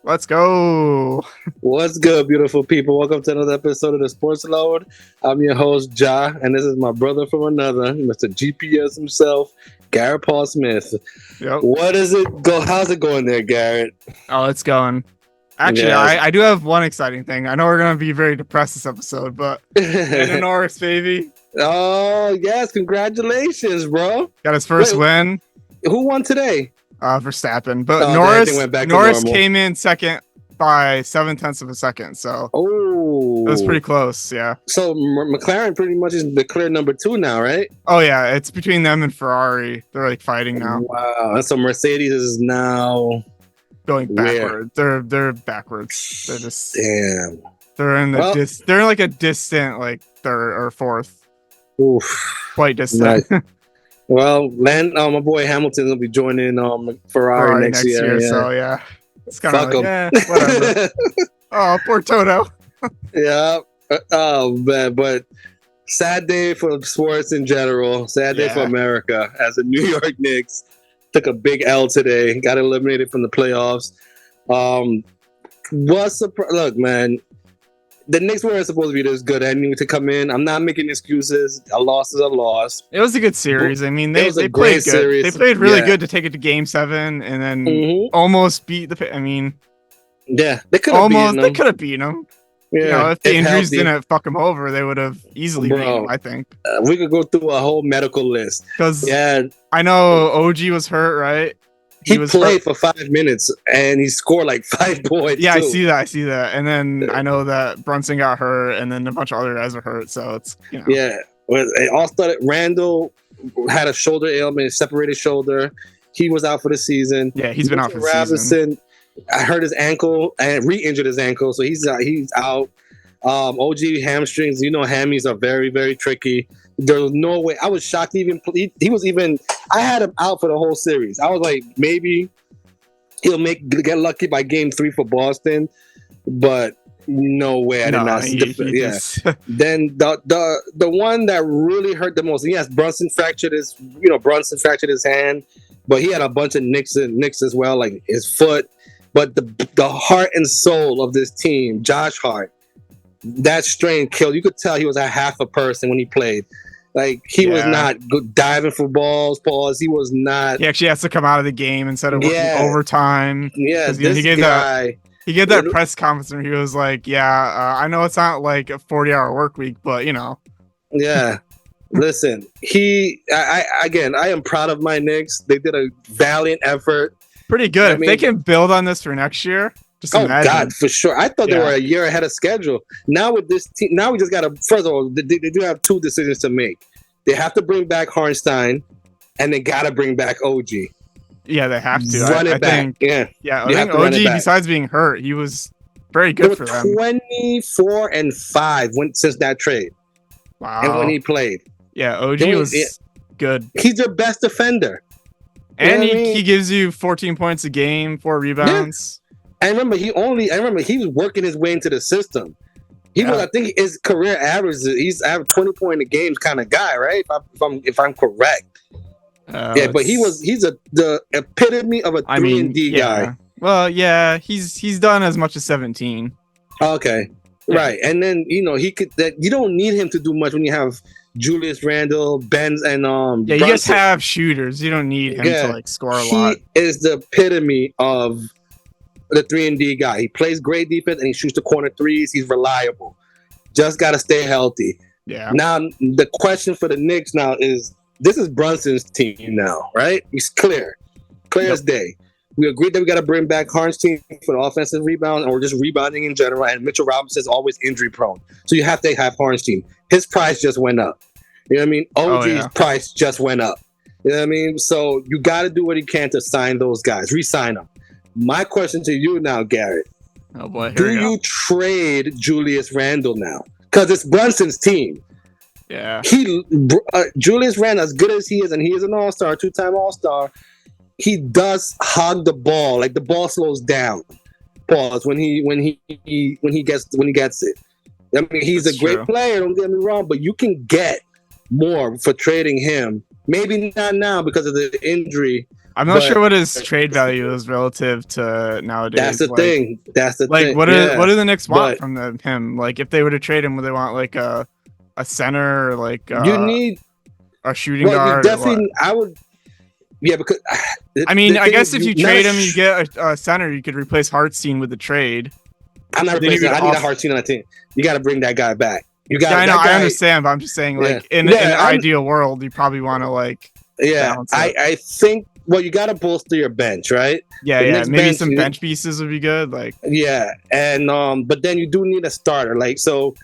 Let's go. What's good, beautiful people? Welcome to another episode of the Sportsload. I'm your host, Jah, and this is my brother from another, Mr. GPS himself, Garrett Paul Smith. Yep. What is it? How's it going there, Garrett? Oh, it's going. Actually, Yeah. I do have one exciting thing. I know we're going to be very depressed this episode, but Lando Norris, baby. Oh, yes. Congratulations, bro. Got his first win. Who won today? Verstappen. But everything went back to Norris normal. came in second by 0.7 of a second. So Oh. it was pretty close. Yeah. So McLaren pretty much is declared number 2 now, right? Oh, yeah. It's between them and Ferrari. They're like fighting now. Wow. And so Mercedes is now Going where? backward. They're backwards. They're just Damn. they're in the they're like a distant like third or fourth. Oof. Quite distant. Nice. Well, my boy Hamilton will be joining Ferrari next year. Yeah. So yeah, it's kind of Fuck like, 'em. whatever. Oh, poor Toto. Yeah. Oh man, but sad day for sports in general. Sad day for America as the New York Knicks took a big L today. Got eliminated from the playoffs. Look, man. The Knicks weren't supposed to be this good. I need to come in. I'm not making excuses. A loss is a loss. It was a good series. I mean, they great played good. series. They played really good to take it to Game 7 and then almost beat the. I mean, yeah, they could have beaten them. They could have beaten them. Yeah, you know, if the injuries healthy. didn't fuck them over, they would have easily beaten them, I think. We could go through a whole medical list. Because I know OG was hurt, right? He played for 5 minutes and he scored like 5 points. Yeah, too. I see that. And then I know that Brunson got hurt, and then a bunch of other guys are hurt. So it's Yeah. Well, it all started. Randall had a shoulder ailment, separated shoulder. He was out for the season. Yeah, he's been out for the season. I hurt his ankle and re-injured his ankle, so he's out. OG hamstrings. You know, hammies are very, very tricky. There was no way. I was shocked. He was even. I had him out for the whole series. I was like, maybe he'll get lucky by Game 3 for Boston, but no way. I did not. Then the one that really hurt the most. Yes, Brunson fractured his hand, but he had a bunch of nicks as well, like his foot. But the heart and soul of this team, Josh Hart, that strain killed. You could tell he was a half a person when he played. Like he was not good diving for balls. He was not. He actually has to come out of the game instead of working overtime. Yeah, he gave that press conference where he was like, I know it's not like a 40-hour work week, but you know. Yeah. Listen, I am proud of my Knicks. They did a valiant effort. Pretty good. If they can build on this for next year, just imagine. God, for sure. I thought they were a year ahead of schedule. Now with this team, we just got to. First of all, they do have 2 decisions to make. They have to bring back Hartenstein, and they got to bring back OG. Yeah, they have to. Run it back. I think OG, besides being hurt, he was very good for them. 24-5 since that trade. Wow. And when he played. Yeah, OG was good. He's their best defender. And he gives you 14 points a game, 4 rebounds. Yeah. I remember he was working his way into the system. He was, I think, his career average. He's 20 point a game kind of guy, right? If I'm correct. But he's the epitome of a 3-and-D guy. Well, yeah, he's done as much as 17. Okay, right, and then he could. You don't need him to do much when you have Julius Randle, Benz, and you just have shooters. You don't need him to score a lot. He is the epitome of the 3-and-D guy. He plays great defense and he shoots the corner threes. He's reliable. Just got to stay healthy. Yeah. Now the question for the Knicks now is: this is Brunson's team now, right? He's clear as day. We agreed that we got to bring back Hartenstein for the offensive rebound, or just rebounding in general. And Mitchell Robinson is always injury prone, so you have to have Hartenstein. His price just went up. You know what I mean? OG's price just went up. You know what I mean? So you got to do what you can to sign those guys, re-sign them. My question to you now, Garrett. Oh boy, do you trade Julius Randle now? Because it's Brunson's team. Yeah. Julius Randle, as good as he is, and he is an all-star, 2-time all-star. He does hog the ball, like the ball slows down. Pause when he gets it. I mean, he's a great player. Don't get me wrong, but you can get more for trading him. Maybe not now because of the injury, I'm not sure what his trade value is relative to nowadays. That's the thing. That's the like, thing. what do the Knicks want But from him? Like, if they were to trade him, would they want like a center or like you need a shooting well, guard? you definitely. I would. Yeah, because I mean, I guess if you trade him, sh- you get a center. You could replace Hartstein with the trade. I'm not Then you replacing. could I need a also- Hartstein on the team. You got to bring that guy back. You got. Yeah, I know. That guy, I understand, but I'm just saying, like, Yeah. in Yeah, an I'm- ideal world, you probably want to like. Yeah, balance it. I think. Well, you got to bolster your bench, right? Yeah, The yeah. Knicks Maybe bench, some you- bench pieces would be good. Like, Yeah, and but then you do need a starter. Like, so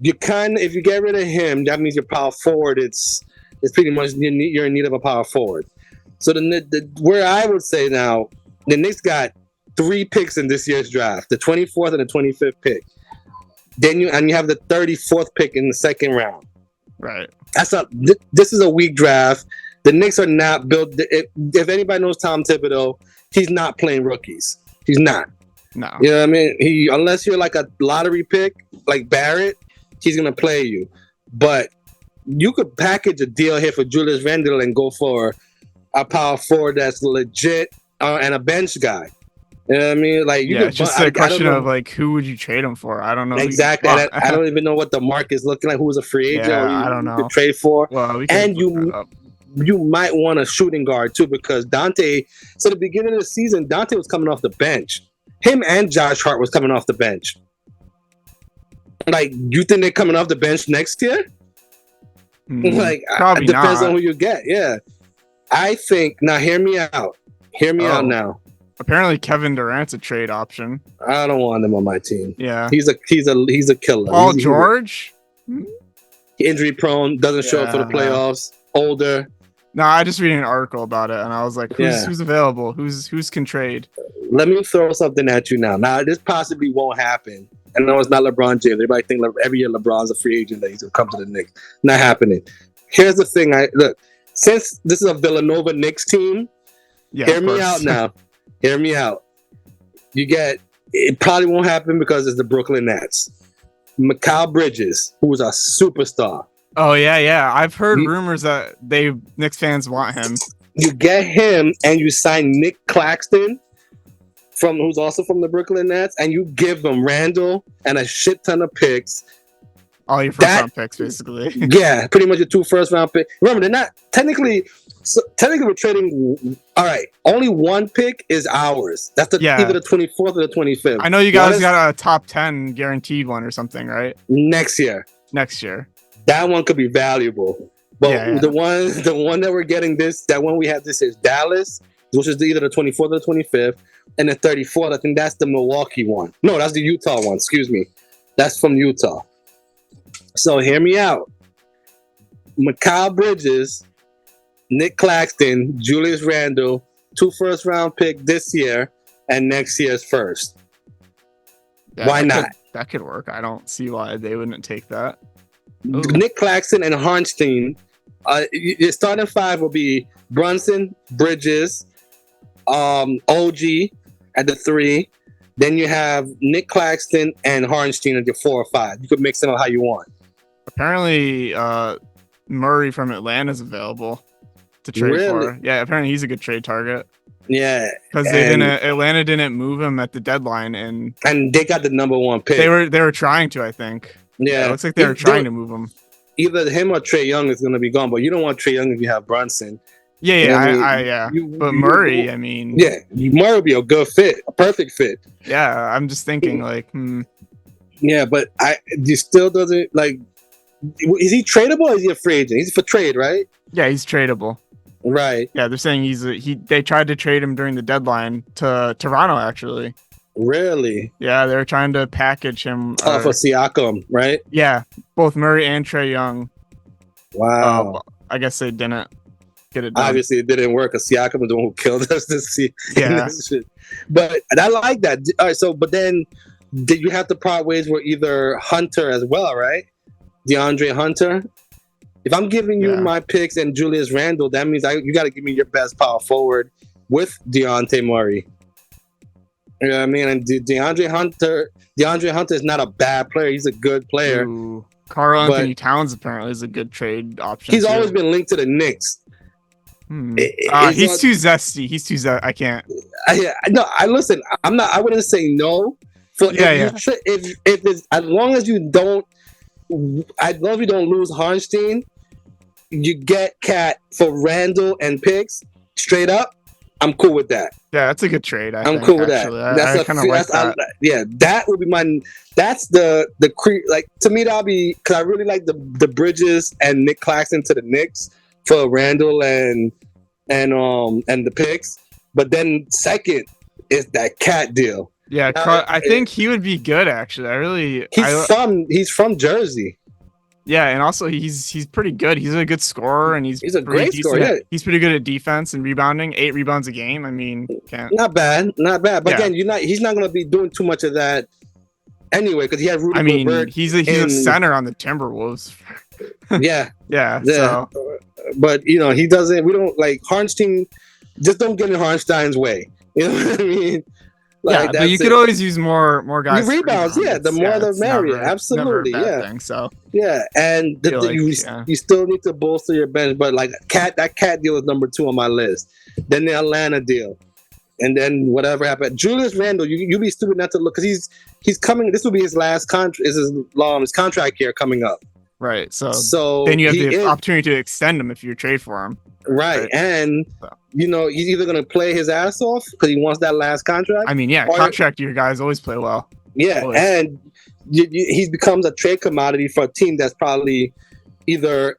you if you get rid of him, that means your power forward. It's pretty much you're in need of a power forward. So where I would say now, the Knicks got 3 picks in this year's draft: the 24th and the 25th pick. Then you have the 34th pick in the second round. right. This is a weak draft. The Knicks are not built. If anybody knows Tom Thibodeau, he's not playing rookies. He's not. No. You know what I mean? Unless you're like a lottery pick, like Barrett, he's gonna play you. But you could package a deal here for Julius Randle and go for a power forward that's legit and a bench guy. You know what I mean? Like, Yeah, it's just a question of like, who would you trade him for? I don't know. Exactly. I don't even know what the market is looking like. Who's a free agent? Yeah, or I don't you know. could trade for. Well, we And can look that up. You might want a shooting guard too, because Dante. So the beginning of the season, Dante was coming off the bench. Him and Josh Hart was coming off the bench. Like, you think they're coming off the bench next year? Like, probably it depends not. on who you get. Yeah, I think. Now, hear me out. Hear me out now. Apparently, Kevin Durant's a trade option. I don't want him on my team. Yeah. He's a killer. Paul George? Injury prone, doesn't show up for the playoffs. Older. No, I just read an article about it, and I was like, who's available? Who's can trade? Let me throw something at you now. Now, this possibly won't happen. And no, it's not LeBron James. Everybody think every year LeBron's a free agent that he's gonna come to the Knicks. Not happening. Here's the thing. Look, since this is a Villanova Knicks team, hear me out now. Hear me out. It probably won't happen because it's the Brooklyn Nets. Mikal Bridges, who's a superstar. Oh yeah. I've heard rumors that Knicks fans want him. You get him and you sign Nick Claxton, who's also from the Brooklyn Nets, and you give them Randall and a shit ton of picks. All your first round picks, basically. Yeah, pretty much your 2 first-round picks. Remember, they're not technically we're trading. All right, only 1 pick is ours. That's either the 24th or the 25th. I know you guys got a top 10 guaranteed one or something, right? Next year. That one could be valuable. But the one that we're getting that one we have this is Dallas, which is either the 24th or the 25th, and the 34th. I think that's the Milwaukee one. No, that's the Utah one. Excuse me. That's from Utah. So hear me out. Mikal Bridges, Nick Claxton, Julius Randle, 2 first-round pick this year, and next year's first. Why not? That could work. I don't see why they wouldn't take that. Ooh. Nick Claxton and Harnstein. Your starting 5 will be Brunson, Bridges, OG at the 3. Then you have Nick Claxton and Harnstein at your 4 or 5. You could mix them up how you want. Apparently, Murray from Atlanta is available to trade for. Yeah, apparently he's a good trade target. Yeah, because Atlanta didn't move him at the deadline, and they got the number 1 pick. They were trying to, I think. Yeah, it looks like they were trying to move him. Either him or Trae Young is going to be gone, but you don't want Trae Young if you have Brunson. Yeah, but Murray, I mean, Murray would be a good fit, a perfect fit. Yeah, I'm just thinking Yeah, but he still doesn't like. Is he tradable or is he a free agent? He's for trade, right? Yeah, he's tradable. Right. Yeah, they're saying they tried to trade him during the deadline to Toronto, actually. Really? Yeah, they were trying to package him. For Siakam, right? Yeah, both Murray and Trae Young. Wow. I guess they didn't get it done. Obviously, it didn't work. Siakam was the one who killed us this season. Yeah. But I like that. All right, so, but then did you have to part ways with either Hunter as well, right? DeAndre Hunter. If I'm giving you my picks and Julius Randle, that means you got to give me your best power forward with Dejounte Murray. You know what I mean? And DeAndre Hunter is not a bad player. He's a good player. Karl Anthony Towns apparently is a good trade option. He's always been linked to the Knicks. He's too zesty. He's too zesty. I can't. No, I listen. I'm not. I wouldn't say no. For if it's as long as you don't lose Harnstein, you get Cat for Randall and picks straight up. I'm cool with that. Yeah, that's a good trade. I'm cool with that. I kind of like that. That would be my. That's the like to me that'll be because I really like the Bridges and Nick Claxton to the Knicks for Randall and the picks. But then second is that Cat deal. Yeah, I think he would be good actually. He's from Jersey. Yeah, and also he's pretty good. He's a good scorer, and he's a great scorer. Yeah. He's pretty good at defense and rebounding. 8 rebounds a game. I mean, not bad. But again, he's not going to be doing too much of that anyway because he had Rudy Gobert. He's a center on the Timberwolves. yeah. So. But he doesn't. We don't like Harnstein. Just don't get in Harnstein's way. You know what I mean? Like, but you could always use more guys. Rebounds, the more the merrier. Absolutely, thing, so and you still need to bolster your bench. But like that Cat deal is number 2 on my list. Then the Atlanta deal, and then whatever happened. Julius Randle, you be stupid not to look because he's coming. This will be his last contract. His contract year coming up. Right. So then you have the opportunity to extend him if you trade for him. Right. And he's either going to play his ass off because he wants that last contract. I mean, contract year guys always play well. Yeah, always. And he becomes a trade commodity for a team that's probably either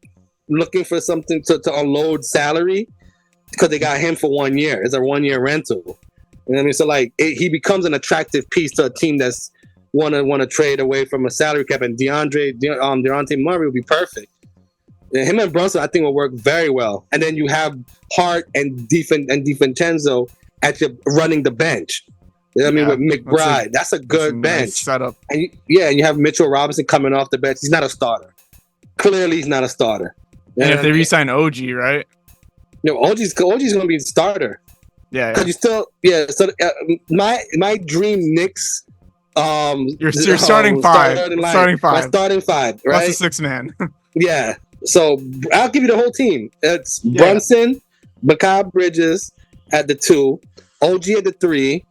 looking for something to unload salary because they got him for 1 year. It's a 1-year rental. You know what I mean? So like he becomes an attractive piece to a team that's want to trade away from a salary cap, and Dejounte Murray would be perfect. Him and Brunson, I think, will work very well. And then you have Hart and DiVincenzo at your running the bench. You know what I mean? With McBride, that's a good bench nice setup. And you have Mitchell Robinson coming off the bench. He's not a starter. Clearly, he's not a starter. And if they re-sign OG, right? No, OG's going to be the starter. Yeah. Because you still, So my dream Knicks. Your starting five. My starting five, right? That's a 6-man. Yeah. So I'll give you the whole team. It's Brunson, Mikal Bridges at the 2, OG at the 3.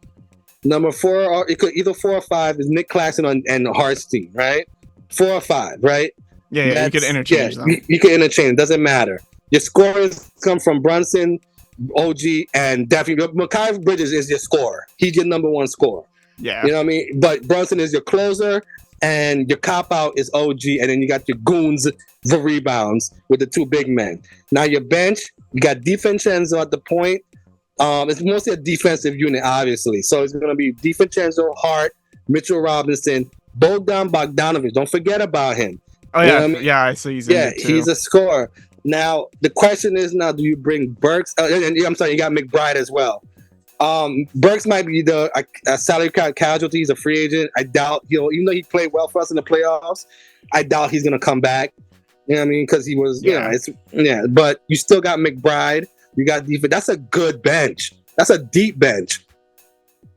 Number 4, or it could either 4 or 5 is Nick Claxton and Hartstein, right? 4 or 5, right? Yeah, you could interchange them. You can interchange. It doesn't matter. Your scorers come from Brunson, OG, and definitely Mikal Bridges is your scorer. He's your number 1 scorer. Yeah. You know what I mean? But Brunson is your closer, and your cop-out is OG, and then you got your goons for rebounds with the 2 big men. Now your bench, you got DiVincenzo at the point. It's mostly a defensive unit, obviously. So it's going to be DiVincenzo, Hart, Mitchell Robinson, Bogdan Bogdanovic. Don't forget about him. Oh, yeah. I mean? Yeah, I see he's in it too. He's a scorer. Now, the question is do you bring Burks? I'm sorry, you got McBride as well. Burks might be the salary cap casualty. He's a free agent. I doubt even though he played well for us in the playoffs, I doubt he's going to come back. You know what I mean? Because he was, but you still got McBride. You got defense. That's a good bench. That's a deep bench.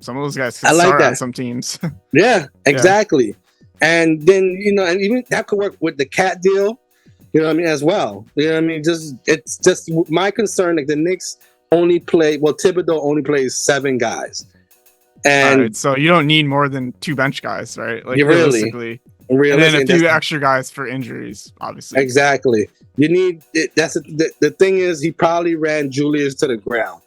Some of those guys can start on some teams. Yeah, exactly. And then, and even that could work with the Cat deal, as well. You know what I mean? It's just my concern, like the Knicks Thibodeau only plays 7 guys. And so you don't need more than 2 bench guys, right? Like realistically. And then a few extra guys for injuries, obviously. Exactly. You need it. The thing is, he probably ran Julius to the ground.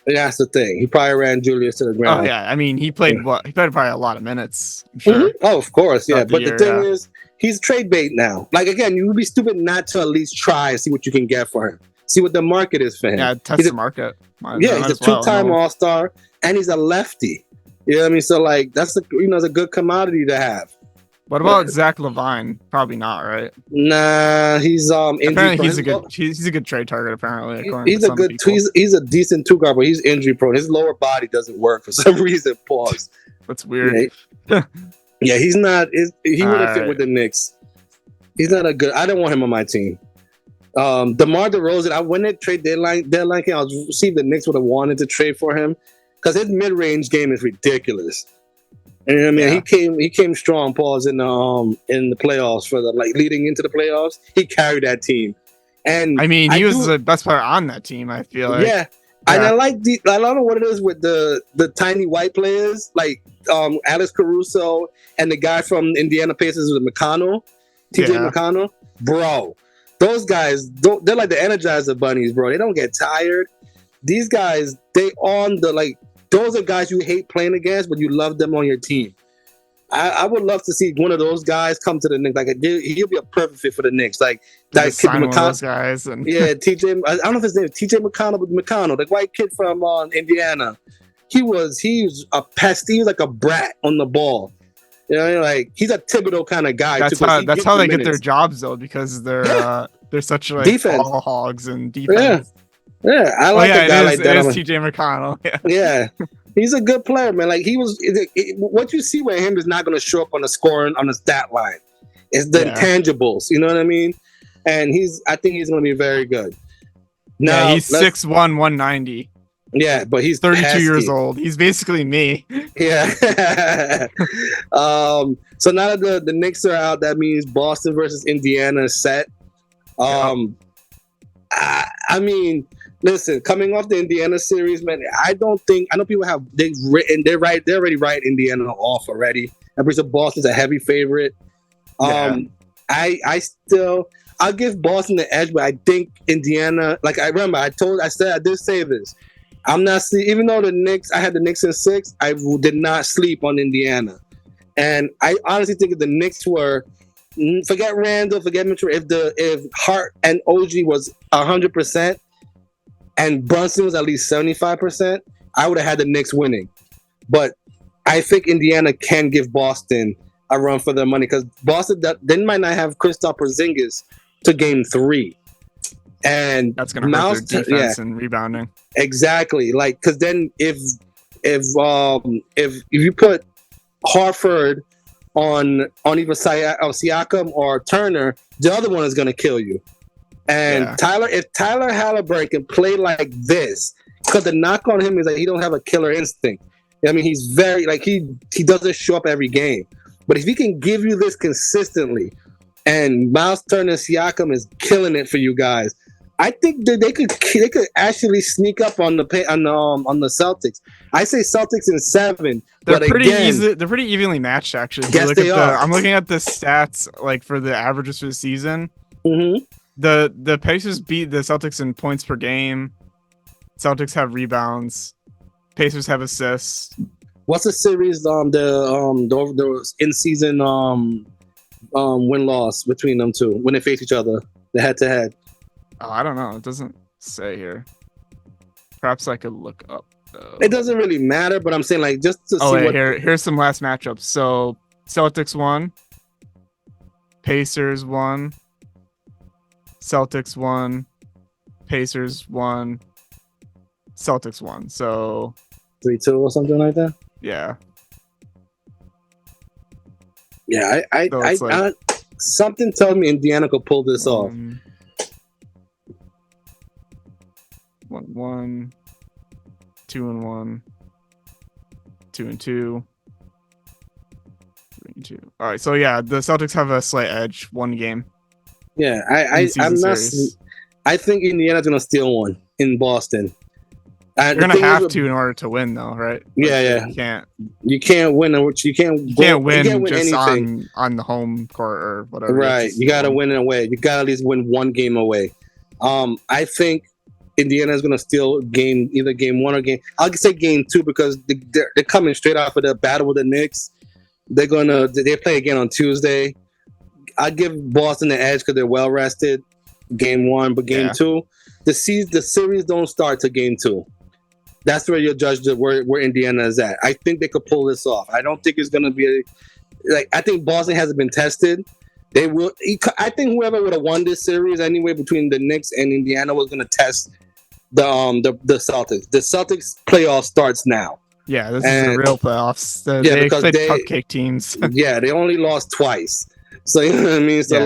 And that's the thing. He probably ran Julius to the ground. Oh yeah, I mean, he played He played probably a lot of minutes. I'm sure. Mm-hmm. Oh, of course, yeah. But the thing is, he's trade bait now. Like again, you would be stupid not to at least try and see what you can get for him. See what the market is for him. Yeah, test the market. He's a 2-time All-Star, and he's a lefty. You know what I mean? So like, that's it's a good commodity to have. What about Zach LaVine? Probably not, right? Nah, he's apparently he's a good trade target. Apparently, he's a decent 2-guard, but he's injury prone. His lower body doesn't work for some reason. Pause. That's weird. Yeah, he's not. He wouldn't fit with the Knicks. He's not a good. I don't want him on my team. DeMar DeRozan. When the trade deadline came, I was see the Knicks would have wanted to trade for him because his mid-range game is ridiculous. And I mean, he came strong, pause in the playoffs for leading into the playoffs. He carried that team, And I mean, he was the best player on that team. I feel like. Yeah. And I like I don't know what it is with the tiny white players like Alex Caruso and the guy from Indiana Pacers with McConnell, TJ McConnell, bro. Those guys, they're like the Energizer bunnies, bro. They don't get tired. These guys, they on the like. Those are guys you hate playing against, but you love them on your team. I would love to see one of those guys come to the Knicks. Like he'll be a perfect fit for the Knicks. Like that kid McConnell, guys, and TJ. I don't know if his name is TJ McConnell, but McConnell, the white kid from Indiana. He was a pest. He was like a brat on the ball. You know, like he's a Thibodeau kind of guy. That's how they get their jobs though, because they're such like defense ball hogs and defense. Yeah, I like a guy like that. It is TJ McConnell. Yeah. He's a good player, man. Like what you see with him is not going to show up on the scoring on the stat line. It's the intangibles, you know what I mean? And I think he's going to be very good. Now he's 6'1", 190. Yeah, but he's 32 years old. He's basically me. Yeah. So now that the Knicks are out, that means Boston versus Indiana is set. I mean, listen, coming off the Indiana series, man, I know people they're already writing Indiana off already. I'm pretty sure Boston's a heavy favorite. I'll give Boston the edge, but I think Indiana, like I did say this. I'm not even though I had the Knicks in 6, I did not sleep on Indiana. And I honestly think if the Knicks were, forget Randall, forget Mitchell, if Hart and OG was 100%, and Brunson was at least 75%, I would have had the Knicks winning. But I think Indiana can give Boston a run for their money because Boston they might not have Kristaps Porzingis to game 3. And that's going to hurt their defense and rebounding. Exactly. Like, because then if you put Harford on either Siakam or Turner, the other one is going to kill you. And if Tyler Halliburton can play like this, because the knock on him is that he don't have a killer instinct. I mean, he's very he doesn't show up every game. But if he can give you this consistently, and Miles Turner and Siakam is killing it for you guys, I think that they could actually sneak up on the Celtics. I say Celtics in 7. They're pretty evenly matched actually. Yes, they are. I'm looking at the stats like for the averages for the season. Mm-hmm. The Pacers beat the Celtics in points per game. Celtics have rebounds. Pacers have assists. What's the series? The in season win loss between them two when they face each other, the head to head. Oh, I don't know. It doesn't say here. Perhaps I could look up. It doesn't really matter, but I'm saying like just to see what. Here's some last matchups. So Celtics won. Pacers won. Celtics won. Pacers won. Celtics won. So 3-2 or something like that. Yeah. Yeah, I something tells me Indiana could pull this off. 1-1, 2-1, 2-2, 3-2. All right, so yeah, the Celtics have a slight edge, 1 game. Yeah, I'm not. I think Indiana's gonna steal one in Boston. You're gonna have to in order to win, though, right? Yeah. You can't win. You can't win just anything on the home court or whatever. Right. You gotta win away. You gotta at least win 1 game away. I think Indiana's gonna steal either game 1 or game. I'll say game 2 because they're coming straight off of the battle with the Knicks. They play again on Tuesday. I give Boston the edge because they're well rested. Game 1, but game 2, the series don't start to game 2. That's where you'll judge where Indiana is at. I think they could pull this off. I don't think it's going to be I think Boston hasn't been tested. They will. I think whoever would have won this series anyway between the Knicks and Indiana was going to test the Celtics. The Celtics playoff starts now. Yeah, this is the real playoffs. They played cupcake teams. Yeah, they only lost twice. So you know what I mean. So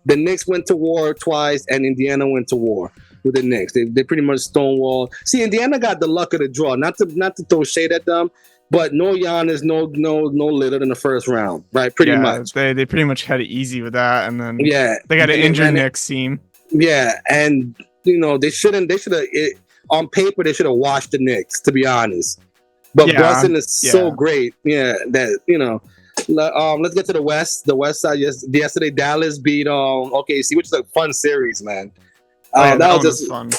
the Knicks went to war twice, and Indiana went to war with the Knicks. They pretty much stonewalled. See, Indiana got the luck of the draw. Not to throw shade at them, but no Giannis, no Lillard in the first round, right? Pretty much. They pretty much had it easy with that, and then they got an injured Knicks team. Yeah, and they shouldn't. They should have on paper. They should have watched the Knicks, to be honest. But Boston is so great. Yeah, that let's get to the West. The West side. Yesterday Dallas beat OKC, which is a fun series, man. That was just fun.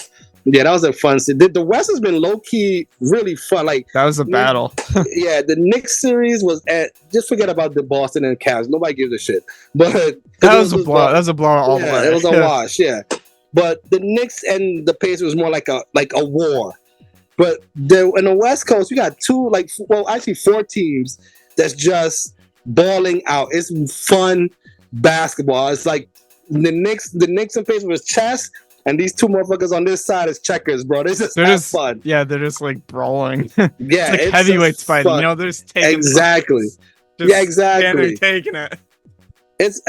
Yeah, that was a fun series. The West has been low key really fun. Like that was a battle. Yeah, the Knicks series was just forget about the Boston and Cavs. Nobody gives a shit. But that was a blowout. That was a blowout all the way. It was a wash. Yeah, but the Knicks and the Pacers was more like a war. But in the West Coast, you got actually 4 teams that's just balling out. It's fun basketball. It's like the Knicks and Pacers was chess, and these 2 motherfuckers on this side is checkers, bro. They're just fun. Yeah, they're just like brawling. Yeah, it's like heavyweights fighting. Fun. They're just taking exactly. Exactly. They're taking it. This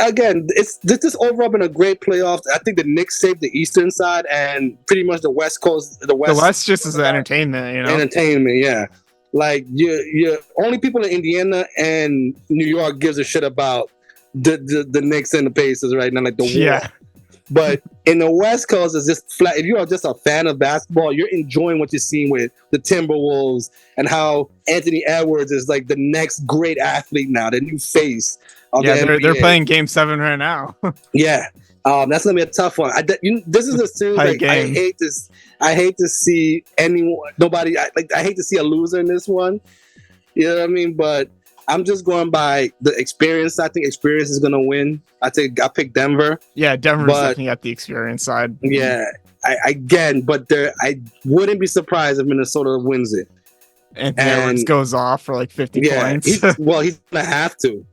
is overall been a great playoff. I think the Knicks saved the Eastern side and pretty much the West Coast. The West just is entertainment, Entertainment, yeah. Like you only people in Indiana and New York gives a shit about the Knicks and the Pacers right now, like the war. Yeah. But in the West Coast, it's just flat. If you are just a fan of basketball, you're enjoying what you're seeing with the Timberwolves and how Anthony Edwards is like the next great athlete now, the new face. They're playing Game 7 right now. Yeah, that's gonna be a tough one. This is a series like I hate this. I hate to see anyone. Nobody. I hate to see a loser in this one. You know what I mean? But I'm just going by the experience. I think experience is gonna win. I pick Denver. Yeah, Denver's definitely at the experience side. Yeah, I wouldn't be surprised if Minnesota wins it. And Edwards goes off for like 50 points. He's gonna have to.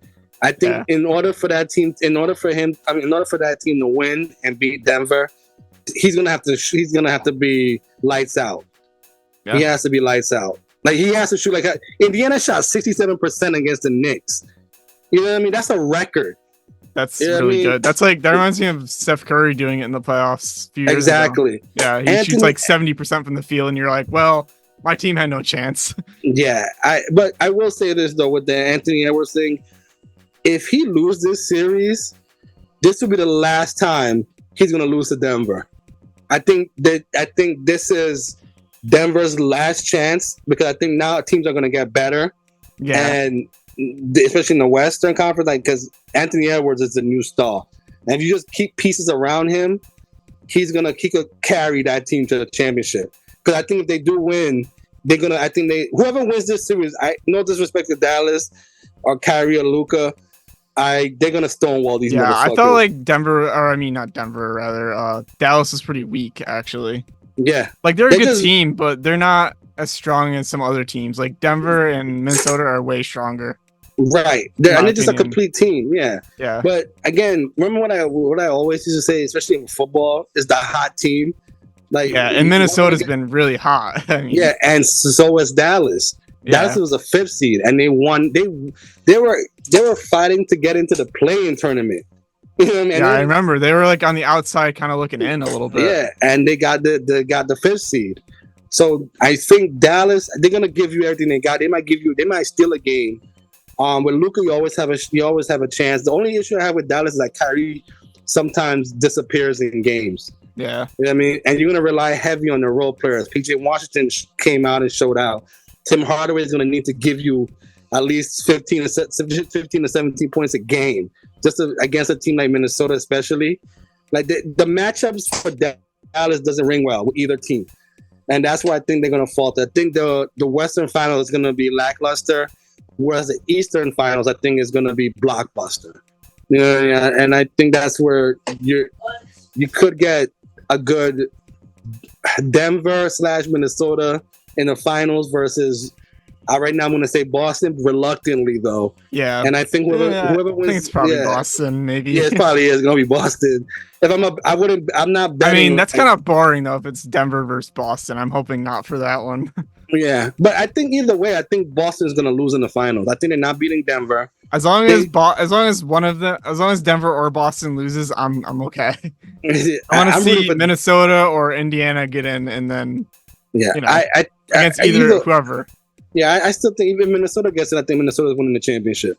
I think in order for that team to win and beat Denver, he's gonna have to be lights out. Yeah. He has to be lights out. Like he has to shoot like Indiana shot 67% against the Knicks. You know what I mean? That's a record. That's really good. That's that reminds me of Steph Curry doing it in the playoffs a few years ago. Yeah, he shoots like 70% from the field, and you're like, well, my team had no chance. Yeah, but I will say this though with the Anthony Edwards thing. If he loses this series, this will be the last time he's going to lose to Denver. I think this is Denver's last chance because I think now teams are going to get better. Yeah. And especially in the Western Conference, because Anthony Edwards is the new star. And if you just keep pieces around him, he could carry that team to the championship. Because I think if they do win, whoever wins this series, no disrespect to Dallas or Kyrie or Luka, they're gonna stonewall these. Yeah, I felt like Dallas is pretty weak actually. Yeah, like they're a good team, but they're not as strong as some other teams. Like Denver and Minnesota are way stronger. Right, they're just a complete team. Yeah, yeah. But again, remember what I always used to say, especially in football, is the hot team. And Minnesota's been really hot. And so is Dallas. Dallas was a 5th seed, and they won. They were fighting to get into the play-in tournament. You know what I mean? I remember they were like on the outside, kind of looking in a little bit. Yeah, and they got the 5th seed. So I think Dallas, they're gonna give you everything they got. They might steal a game. With Luka, you always have a chance. The only issue I have with Dallas is that Kyrie sometimes disappears in games. Yeah, you know what I mean, and you're gonna rely heavy on the role players. PJ Washington came out and showed out. Tim Hardaway is going to need to give you at least 15 to 17 points a game, just against a team like Minnesota, especially. Like the matchups for Dallas doesn't ring well with either team, and that's why I think they're going to falter. I think the Western Finals is going to be lackluster, whereas the Eastern Finals I think is going to be blockbuster. You know, and I think that's where you could get a good Denver/Minnesota in the finals versus right now I'm going to say Boston reluctantly though. Yeah. And I think whoever wins, I think it's probably Boston maybe. Yeah, it probably is going to be Boston. I'm not betting. I mean, that's kind of boring though if it's Denver versus Boston. I'm hoping not for that one. Yeah. But I think either way, I think Boston's going to lose in the finals. I think they're not beating Denver. As long as Denver or Boston loses, I'm okay. I want to see Minnesota or Indiana get in and then against whoever. Yeah, I still think even Minnesota gets it. I think Minnesota's winning the championship.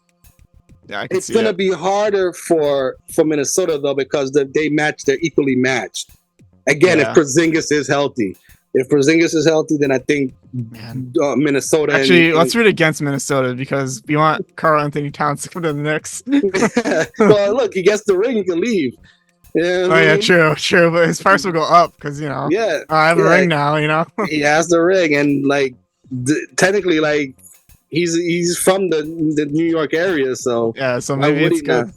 Yeah, it's going to be harder for Minnesota though because they're equally matched. Again, if Porzingis is healthy. If Porzingis is healthy, then I think Minnesota. Actually, let's root against Minnesota because we want Karl Anthony Towns to come to the Knicks. Well, look, he gets the ring, he can leave. Yeah, true. But his price will go up because I have a ring now. He has the ring, and like technically, like he's from the New York area, so so maybe it's good.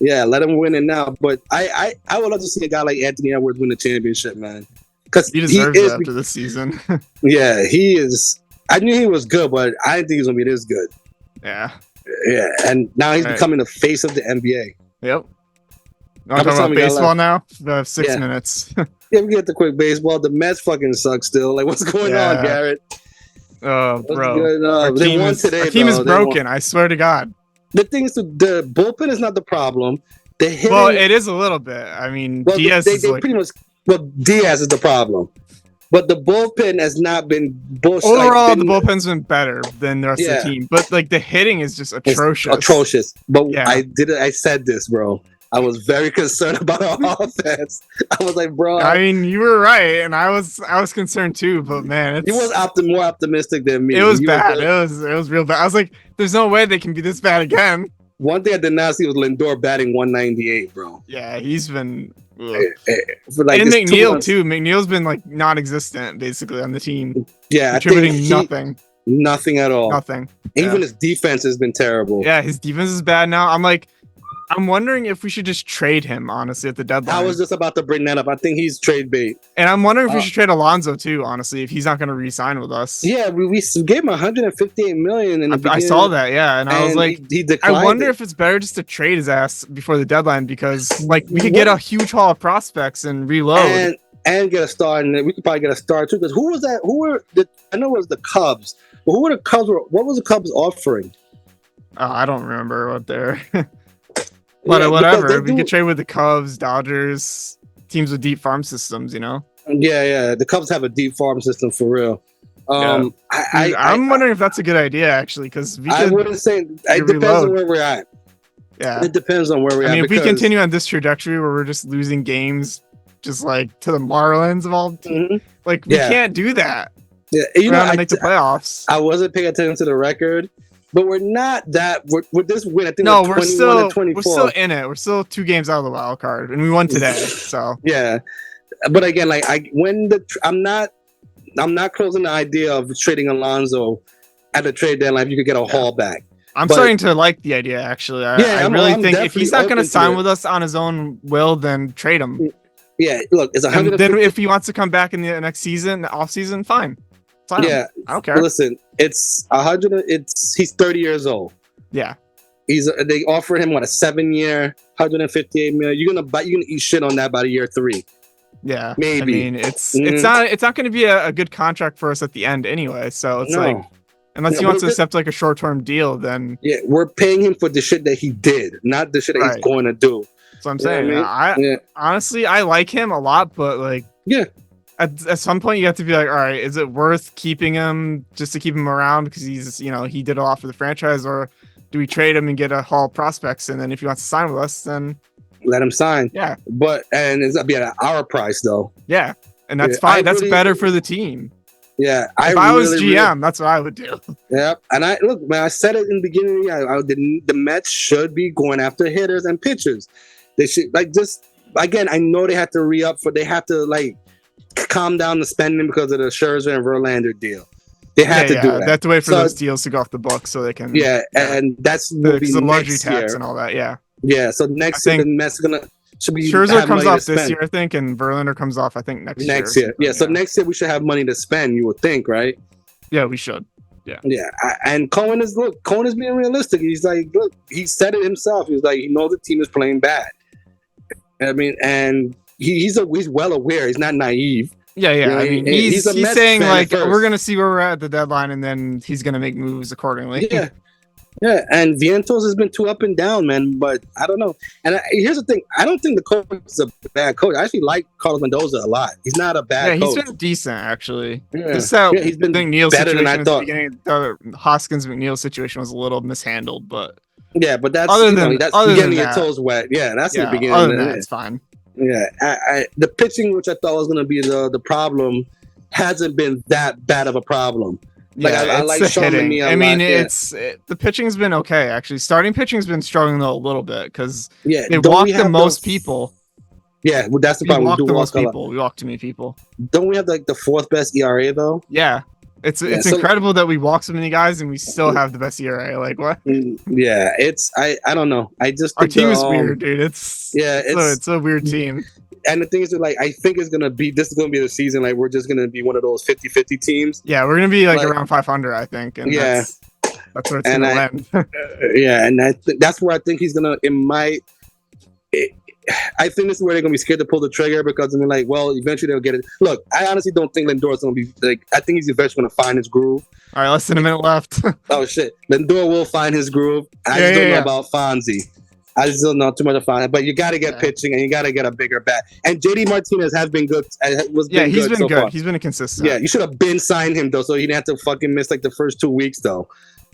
Yeah, let him win it now. But I would love to see a guy like Anthony Edwards win the championship, man. Because he deserves it after this season. Yeah, he is. I knew he was good, but I didn't think he was gonna be this good. Yeah, and now he's becoming the face of the NBA. Yep. I'm talking about baseball now. The 6 minutes. Yeah, we get the quick baseball. The Mets fucking suck still. Like, what's going on, Garrett? Oh, bro. They won today. Our team is broken. I swear to God. The thing is, the bullpen is not the problem. The hitting, well, it is a little bit. I mean, Diaz is pretty much. Well, Diaz is the problem, but the bullpen has not been bullshit. Overall, the bullpen's been better than the rest of the team, but like the hitting is just atrocious. Atrocious. But I said this, bro. I was very concerned about our offense. I was like, bro. I mean, you were right, and I was concerned too. But man, he was more optimistic than me. It was bad. It was real bad. I was like, there's no way they can be this bad again. One thing I did not see was Lindor batting 198, bro. Yeah, he's been. For like and McNeil too. McNeil's been like non-existent basically on the team. Yeah, contributing nothing. Nothing at all. Nothing. Even his defense has been terrible. Yeah, his defense is bad now. I'm wondering if we should just trade him, honestly, at the deadline. I was just about to bring that up. I think he's trade bait. And I'm wondering if we should trade Alonso too, honestly, if he's not going to re-sign with us. Yeah, we gave him $158 million in the beginning. I saw that, yeah, and I was like, he declined I wonder if it's better just to trade his ass before the deadline because, like, we could get a huge haul of prospects and reload and get a star, and we could probably get a star too. Because who was that? I know it was the Cubs, but who were the Cubs? What was the Cubs offering? I don't remember what they're. Whatever. We could trade with the Cubs, Dodgers, teams with deep farm systems, Yeah. The Cubs have a deep farm system for real. I'm wondering if that's a good idea, actually, because I wouldn't say it depends on where we're at. Yeah, it depends on where we're at. I mean, if we continue on this trajectory where we're just losing games, just like to the Marlins of all, like we can't do that. Yeah, we're to make the playoffs. I wasn't paying attention to the record. But we're not that. With this win, I think we're still in it. We're still 2 games out of the wild card, and we won today. So yeah, but again, like I'm not closing the idea of trading Alonso at the trade deadline. You could get a haul back. I'm starting to like the idea. Actually, I really think if he's not going to sign with us on his own will, then trade him. Yeah, look, it's 100. Then if he wants to come back in the next season, the off season, fine. Yeah, I don't care. Listen, it's 100. He's 30 years old. Yeah, they offer him a 7-year, $158 million. You're gonna eat shit on that by year 3. Yeah, maybe. I mean, it's not going to be a good contract for us at the end anyway. So it's like unless he wants to accept like a short-term deal, then we're paying him for the shit that he did, not the shit that he's going to do. So I'm saying, honestly, I like him a lot, but like At some point, you have to be like, all right, is it worth keeping him just to keep him around because he's, he did a lot for the franchise, or do we trade him and get a haul prospects, and then if he wants to sign with us, then let him sign. Yeah, and it's gonna be at our price though. Yeah, and that's fine. That's better for the team. Yeah, if I was GM, that's what I would do. Yeah, and I said it in the beginning of the year. The Mets should be going after hitters and pitchers. They should again. I know they have to re-up they have to calm down the spending because of the Scherzer and Verlander deal. They have to do that. They have to wait for those deals to go off the books so they can. Yeah, and that's the luxury tax and all that. Yeah. Yeah. So next year, the Mets should be. Scherzer comes off this year, I think, and Verlander comes off, I think, next year. Yeah. So next year we should have money to spend. You would think, right? Yeah, we should. Yeah. Yeah. And Cohen is being realistic. He's like, look, he said it himself. He's like, he knows the team is playing bad. I mean, and he's well aware. He's not naive. Yeah. I mean, he's saying we're gonna see where we're at the deadline, and then he's gonna make moves accordingly. Yeah. And Vientos has been too up and down, man. But I don't know. And here's the thing: I don't think the coach is a bad coach. I actually like Carlos Mendoza a lot. He's not a bad coach. He's been decent actually. Yeah. He's been better than I thought. The Hoskins McNeil situation was a little mishandled, but Yeah, but that's that's getting your toes wet. Yeah, that's in the beginning. Other than that, it's fine. Yeah, the pitching, which I thought was going to be the problem, hasn't been that bad of a problem. Like I like Sean hitting. I mean, the pitching's been okay actually. Starting pitching's been struggling though a little bit because they walk the most people. Yeah, well, that's the problem. We walk the most people. We walk too many people. Don't we have like the 4th best ERA though? Yeah. It's incredible that we walk so many guys and we still have the best ERA. Like what? Yeah, I don't know. I just our team is weird, dude. It's a weird team. And the thing is, like, I think this is gonna be the season. Like, we're just gonna be one of those 50-50 teams. Yeah, we're gonna be like around 500, I think. And yeah, that's where it's gonna land. Yeah, and that's where I think he's gonna. I think this is where they're gonna be scared to pull the trigger because I mean, like, well, eventually they'll get it. Look, I honestly don't think Lindor's gonna be like. I think he's eventually gonna find his groove. All right, less than a minute left. Oh shit, Lindor will find his groove. I just don't know about Fonzie. I just don't know too much about it. But you got to get pitching and you got to get a bigger bat. And JD Martinez has been good. He's been good. He's been a consistent. Yeah, you should have been signed him though, so he didn't have to fucking miss like the first 2 weeks though.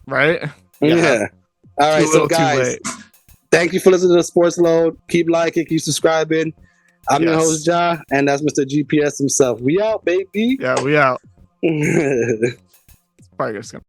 Right? Yeah. All right, so guys. Thank you for listening to Sportsload. Keep liking, keep subscribing. I'm your host, Jah, and that's Mr. GPS himself. We out, baby. Yeah, we out. It's probably just gonna